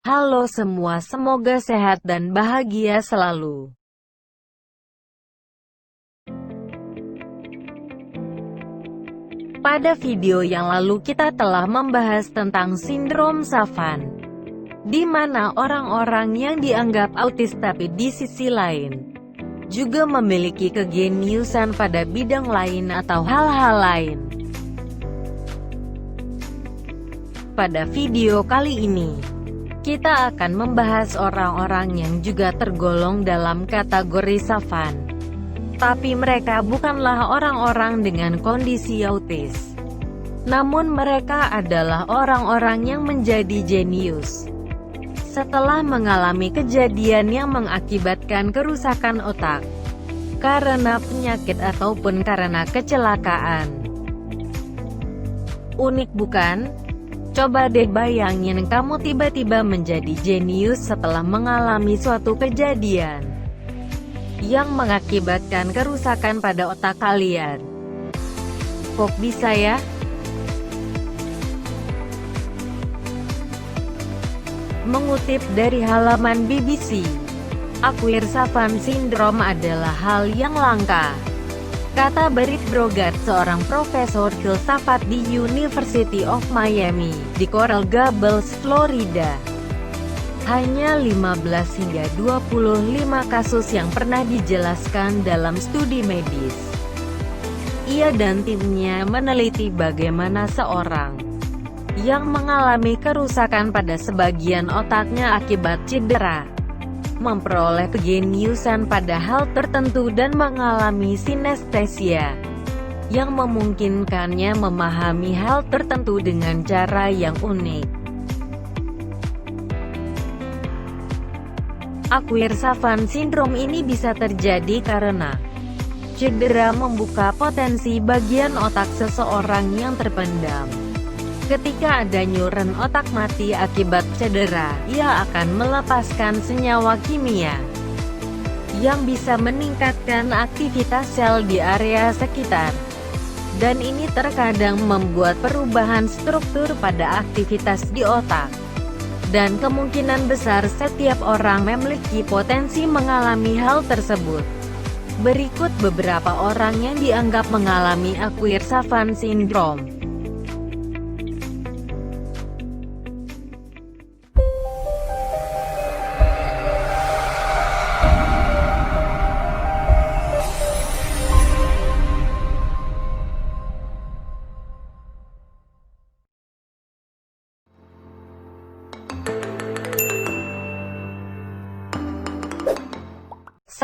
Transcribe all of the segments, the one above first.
Halo semua, semoga sehat dan bahagia selalu. Pada video yang lalu kita telah membahas tentang sindrom Savant, di mana orang-orang yang dianggap autis tapi di sisi lain juga memiliki kejeniusan pada bidang lain atau hal-hal lain. Pada video kali ini, kita akan membahas orang-orang yang juga tergolong dalam kategori Savant, tapi mereka bukanlah orang-orang dengan kondisi autis. Namun mereka adalah orang-orang yang menjadi jenius setelah mengalami kejadian yang mengakibatkan kerusakan otak karena penyakit ataupun karena kecelakaan. Unik bukan? Coba deh bayangin kamu tiba-tiba menjadi jenius setelah mengalami suatu kejadian yang mengakibatkan kerusakan pada otak kalian. Kok bisa ya? Mengutip dari halaman BBC, Acquired Savant Syndrome adalah hal yang langka, kata Berit Brogat, seorang profesor filsafat di University of Miami, di Coral Gables, Florida. Hanya 15 hingga 25 kasus yang pernah dijelaskan dalam studi medis. Ia dan timnya meneliti bagaimana seorang yang mengalami kerusakan pada sebagian otaknya akibat cedera memperoleh kejeniusan pada hal tertentu dan mengalami sinestesia yang memungkinkannya memahami hal tertentu dengan cara yang unik. Acquired Savant Syndrome ini bisa terjadi karena cedera membuka potensi bagian otak seseorang yang terpendam. Ketika ada neuron otak mati akibat cedera, ia akan melepaskan senyawa kimia yang bisa meningkatkan aktivitas sel di area sekitar. Dan ini terkadang membuat perubahan struktur pada aktivitas di otak. Dan kemungkinan besar setiap orang memiliki potensi mengalami hal tersebut. Berikut beberapa orang yang dianggap mengalami Acquired Savant Syndrome.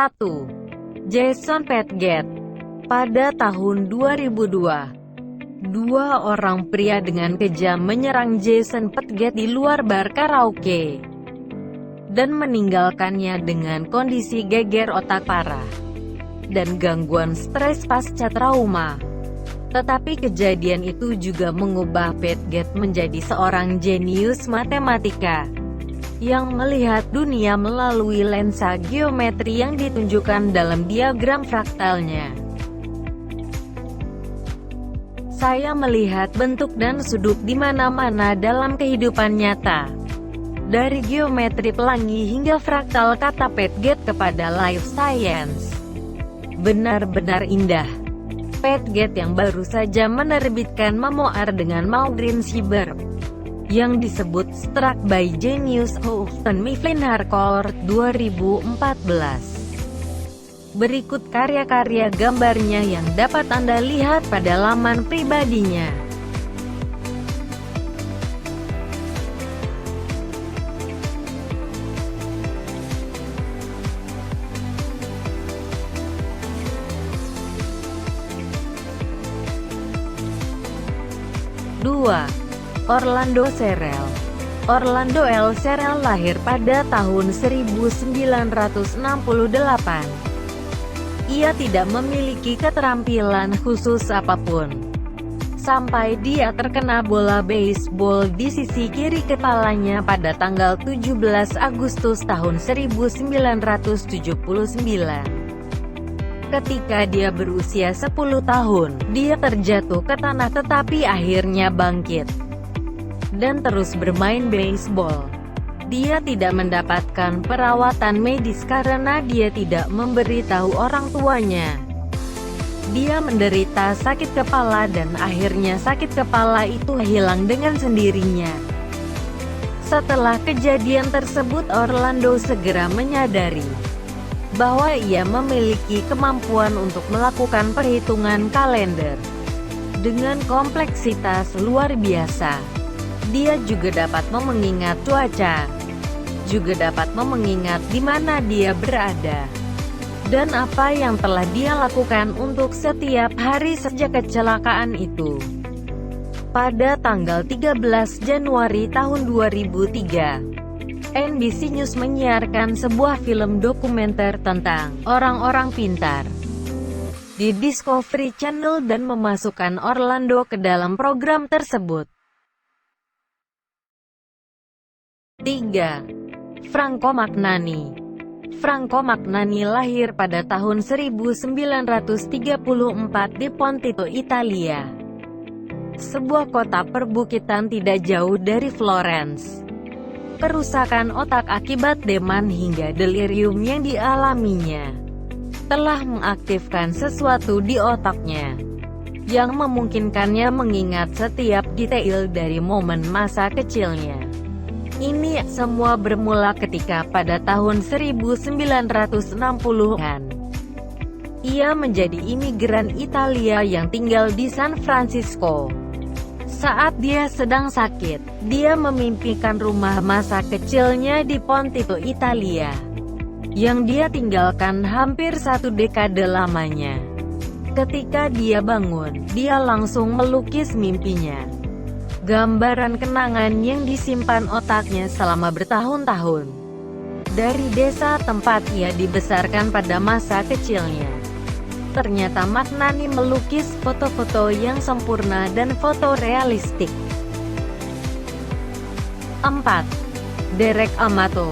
Satu, Jason Petgett. Pada tahun 2002, dua orang pria dengan kejam menyerang Jason Petgett di luar bar karaoke dan meninggalkannya dengan kondisi geger otak parah dan gangguan stres pasca trauma. Tetapi kejadian itu juga mengubah Petgett menjadi seorang jenius matematika yang melihat dunia melalui lensa geometri yang ditunjukkan dalam diagram fraktalnya. Saya melihat bentuk dan sudut di mana-mana dalam kehidupan nyata. Dari geometri pelangi hingga fraktal, kata Petgett kepada Life Science. Benar-benar indah. Petgett yang baru saja menerbitkan memoir dengan Maureen Sieber yang disebut Struck by Genius, Houston Mifflin Harcourt, 2014. Berikut karya-karya gambarnya yang dapat Anda lihat pada laman pribadinya. Dua, Orlando Serrell. Orlando L. Serrell lahir pada tahun 1968. Ia tidak memiliki keterampilan khusus apapun, sampai dia terkena bola baseball di sisi kiri kepalanya pada tanggal 17 Agustus tahun 1979. Ketika dia berusia 10 tahun, dia terjatuh ke tanah tetapi akhirnya bangkit dan terus bermain baseball. Dia tidak mendapatkan perawatan medis karena dia tidak memberitahu orang tuanya. Dia menderita sakit kepala dan akhirnya sakit kepala itu hilang dengan sendirinya. Setelah kejadian tersebut, Orlando segera menyadari bahwa ia memiliki kemampuan untuk melakukan perhitungan kalender dengan kompleksitas luar biasa. Dia juga dapat mengingat cuaca, juga dapat mengingat di mana dia berada, dan apa yang telah dia lakukan untuk setiap hari sejak kecelakaan itu. Pada tanggal 13 Januari tahun 2003, NBC News menyiarkan sebuah film dokumenter tentang orang-orang pintar di Discovery Channel dan memasukkan Orlando ke dalam program tersebut. 3. Franco Magnani. Franco Magnani lahir pada tahun 1934 di Pontito, Italia, sebuah kota perbukitan tidak jauh dari Florence. Kerusakan otak akibat deman hingga delirium yang dialaminya telah mengaktifkan sesuatu di otaknya yang memungkinkannya mengingat setiap detail dari momen masa kecilnya. Ini semua bermula ketika pada tahun 1960-an, ia menjadi imigran Italia yang tinggal di San Francisco. Saat dia sedang sakit, dia memimpikan rumah masa kecilnya di Pontito, Italia, yang dia tinggalkan hampir 1 dekade lamanya. Ketika dia bangun, dia langsung melukis mimpinya. Gambaran kenangan yang disimpan otaknya selama bertahun-tahun dari desa tempat ia dibesarkan pada masa kecilnya. Ternyata Magnani melukis foto-foto yang sempurna dan foto realistik. 4. Derek Amato.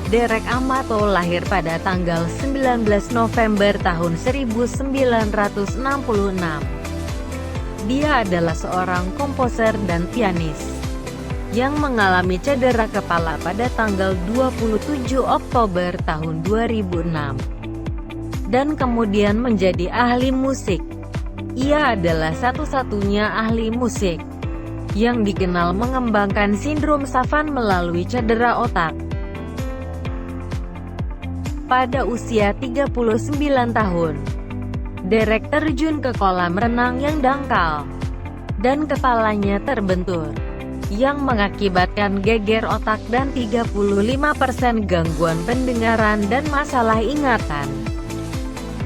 Derek Amato lahir pada tanggal 19 November tahun 1966. Dia adalah seorang komposer dan pianis yang mengalami cedera kepala pada tanggal 27 Oktober tahun 2006 dan kemudian menjadi ahli musik. Ia adalah satu-satunya ahli musik yang dikenal mengembangkan sindrom Savant melalui cedera otak. Pada usia 39 tahun, Derek terjun ke kolam renang yang dangkal, dan kepalanya terbentur, yang mengakibatkan geger otak dan 35% gangguan pendengaran dan masalah ingatan.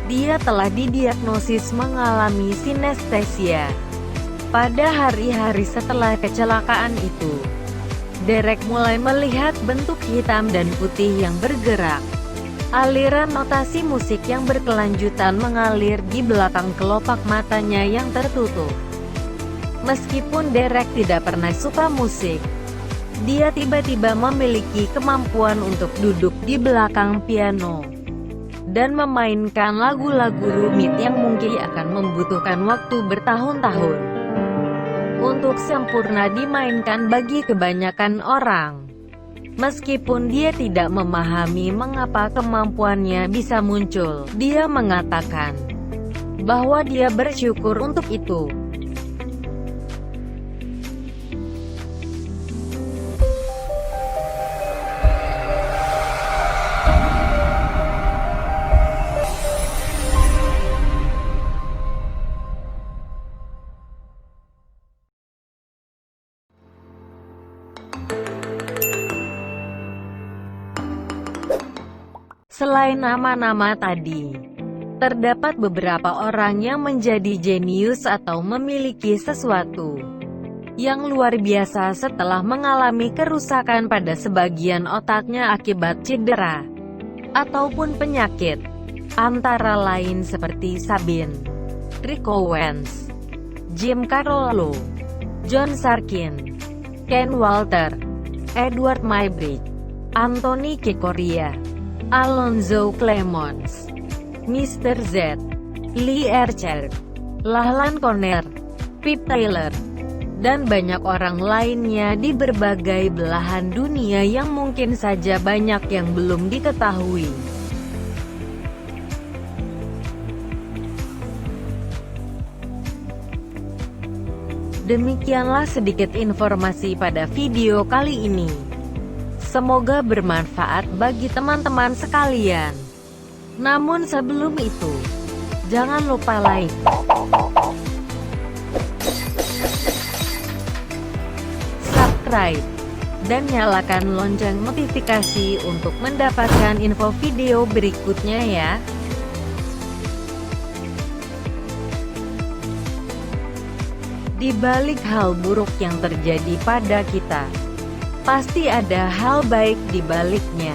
Dia telah didiagnosis mengalami sinestesia. Pada hari-hari setelah kecelakaan itu, Derek mulai melihat bentuk hitam dan putih yang bergerak. Aliran notasi musik yang berkelanjutan mengalir di belakang kelopak matanya yang tertutup. Meskipun Derek tidak pernah suka musik, dia tiba-tiba memiliki kemampuan untuk duduk di belakang piano dan memainkan lagu-lagu rumit yang mungkin akan membutuhkan waktu bertahun-tahun untuk sempurna dimainkan bagi kebanyakan orang. Meskipun dia tidak memahami mengapa kemampuannya bisa muncul, dia mengatakan bahwa dia bersyukur untuk itu. Selain nama-nama tadi, terdapat beberapa orang yang menjadi jenius atau memiliki sesuatu yang luar biasa setelah mengalami kerusakan pada sebagian otaknya akibat cedera ataupun penyakit, antara lain seperti Sabine, Rick Owens, Jim Carollo, John Sarkin, Ken Walter, Edward Muybridge, Anthony Kikoria, Alonzo Clemons, Mr. Z, Lee Archer, Lachlan Conner, Pip Taylor, dan banyak orang lainnya di berbagai belahan dunia yang mungkin saja banyak yang belum diketahui. Demikianlah sedikit informasi pada video kali ini. Semoga bermanfaat bagi teman-teman sekalian. Namun sebelum itu, jangan lupa like, subscribe, dan nyalakan lonceng notifikasi untuk mendapatkan info video berikutnya ya. Di balik hal buruk yang terjadi pada kita, pasti ada hal baik di baliknya.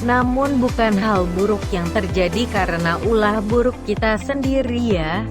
Namun bukan hal buruk yang terjadi karena ulah buruk kita sendiri ya.